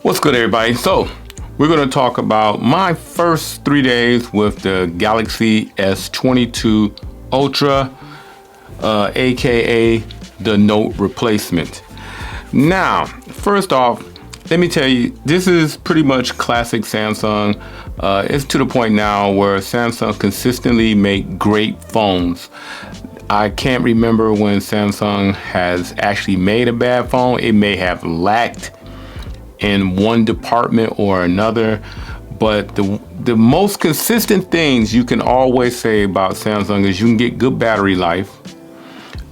What's good, everybody? So we're going to talk about my first 3 days with the Galaxy S22 Ultra, aka the Note replacement. Now, first off, let me tell you, this is pretty much classic Samsung. It's to the point now where Samsung consistently make great phones. I can't remember when Samsung has actually made a bad phone. It may have lacked in one department or another, but the most consistent things you can always say about Samsung is you can get good battery life.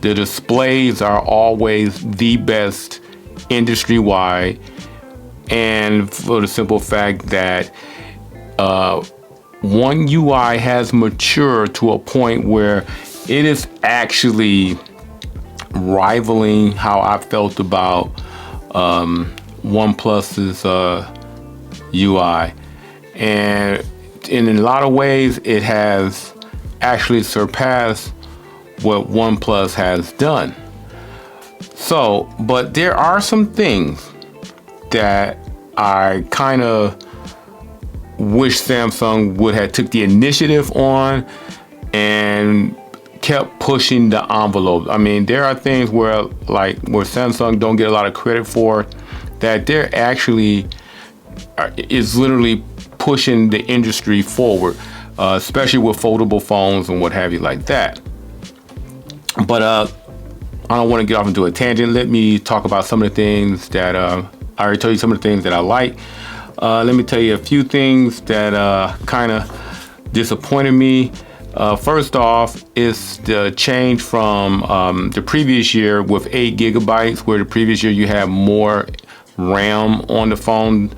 The displays are always the best industry-wide, and for the simple fact that One UI has matured to a point where it is actually rivaling how I felt about OnePlus's UI, and in a lot of ways it has actually surpassed what OnePlus has done. So, but there are some things that I kind of wish Samsung would have took the initiative on and kept pushing the envelope. I mean, there are things where Samsung don't get a lot of credit for, that they're actually is literally pushing the industry forward, especially with foldable phones and what have you like that. But I don't want to get off into a tangent. Let me talk about some of the things that I already told you some of the things that I like. Let me tell you a few things that kind of disappointed me. First off, is the change from the previous year with 8 gigabytes, where the previous year you had more RAM on the phone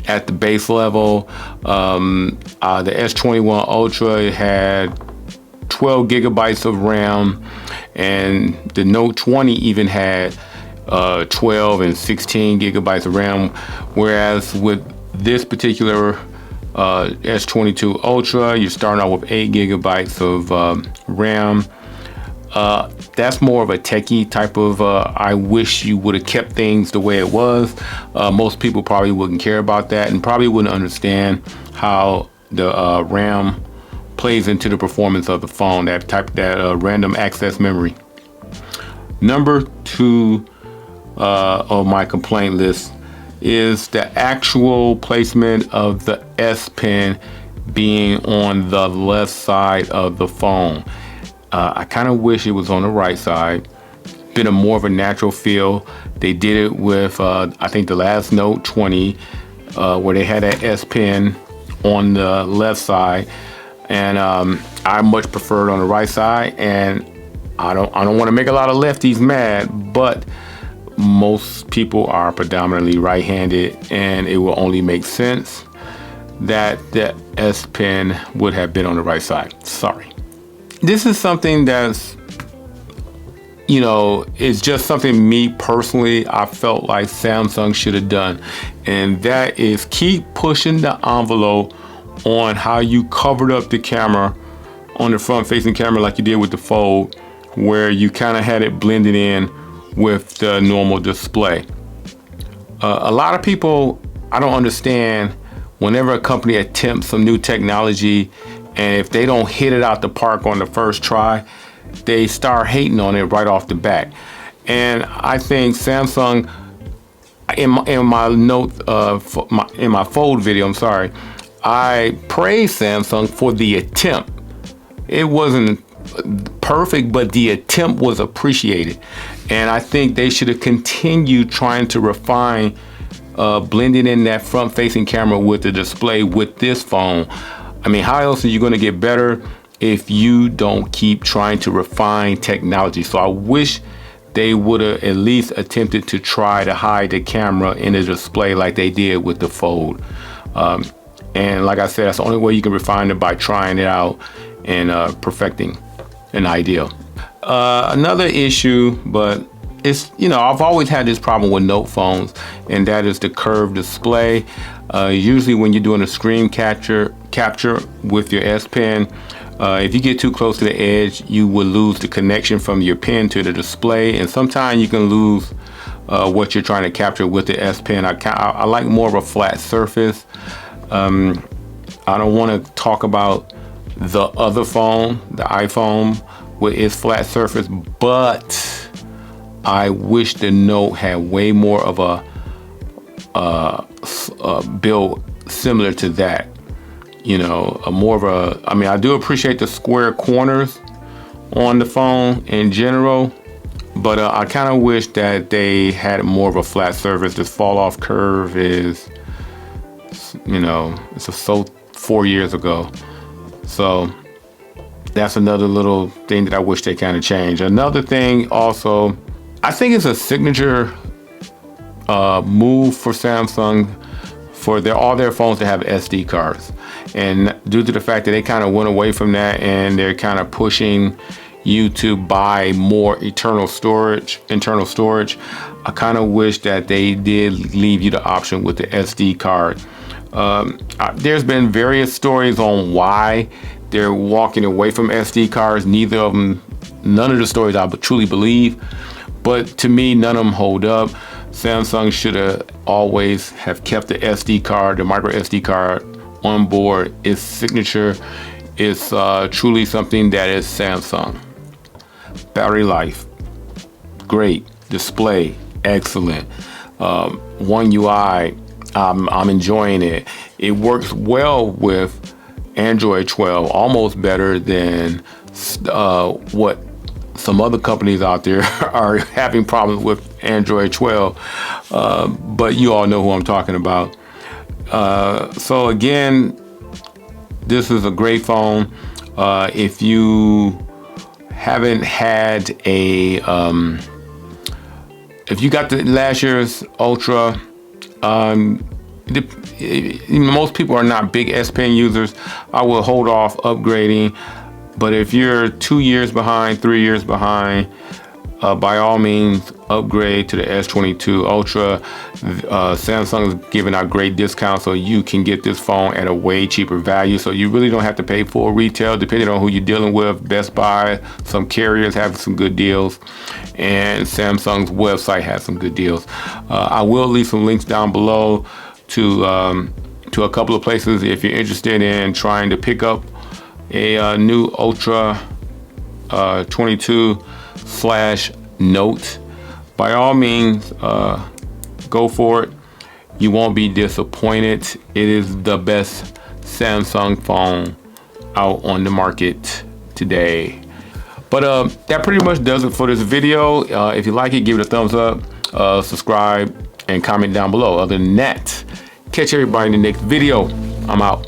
at the base level. The S21 Ultra had 12 gigabytes of RAM, and the Note 20 even had 12 and 16 gigabytes of RAM, whereas with this particular S22 Ultra, you're starting out with 8 gigabytes of RAM. That's more of a techie type of, I wish you would have kept things the way it was. Most people probably wouldn't care about that and probably wouldn't understand how the RAM plays into the performance of the phone, that random access memory. Number 2 on my complaint list is the actual placement of the S Pen being on the left side of the phone. I kind of wish it was on the right side. Been a more of a natural feel. They did it with I think the last Note 20, where they had that S Pen on the left side, and I much prefer it on the right side. And I don't want to make a lot of lefties mad, but most people are predominantly right-handed, and it will only make sense that the S Pen would have been on the right side. Sorry. This is something that's, it's just something me personally, I felt like Samsung should have done. And that is keep pushing the envelope on how you covered up the camera on the front facing camera like you did with the Fold, where you kind of had it blended in with the normal display. A lot of people, I don't understand, whenever a company attempts some new technology, and if they don't hit it out the park on the first try, they start hating on it right off the bat. And I think Samsung, in my note, in my Fold video, I praise Samsung for the attempt. It wasn't perfect, but the attempt was appreciated. And I think they should have continued trying to refine blending in that front-facing camera with the display with this phone. I mean, how else are you going to get better if you don't keep trying to refine technology? So I wish they would have at least attempted to try to hide the camera in the display like they did with the Fold. And like I said, that's the only way you can refine it, by trying it out and perfecting an idea. Another issue, but it's, I've always had this problem with Note phones, and that is the curved display. Usually when you're doing a screen capture with your S Pen, If you get too close to the edge, you will lose the connection from your pen to the display, and sometimes you can lose what you're trying to capture with the S Pen. I like more of a flat surface. I don't want to talk about the other phone, the iPhone, with its flat surface, but I wish the Note had way more of a build similar to that. You know, more of a, I mean, I do appreciate the square corners on the phone in general, but I kind of wish that they had more of a flat surface. This fall off curve is, you know, it's so 4 years ago. So that's another little thing that I wish they kind of changed. Another thing also, I think it's a signature move for Samsung for all their phones to have SD cards. And due to the fact that they kind of went away from that and they're kind of pushing you to buy more internal storage, I kind of wish that they did leave you the option with the SD card. There's been various stories on why they're walking away from SD cards. None of the stories I truly believe, but to me, none of them hold up. Samsung should have always have kept the SD card, the micro SD card on board. Its signature is truly something that is Samsung. Battery life, great. Display, excellent. One UI, I'm enjoying it. It works well with Android 12, almost better than what some other companies out there are having problems with Android 12. But you all know who I'm talking about. So again, this is a great phone. If you haven't had if you got the last year's Ultra, most people are not big S Pen users. I will hold off upgrading, but if you're 2 years behind, 3 years behind, by all means upgrade to the S22 Ultra. Samsung is giving out great discounts, so you can get this phone at a way cheaper value. So you really don't have to pay full retail, depending on who you're dealing with. Best Buy, some carriers have some good deals, and Samsung's website has some good deals. I will leave some links down below to a couple of places if you're interested in trying to pick up a new Ultra 22/Note. By all means, go for it. You won't be disappointed. It is the best Samsung phone out on the market today. But that pretty much does it for this video. If you like it, give it a thumbs up, subscribe, and comment down below. Other than that, catch everybody in the next video. I'm out.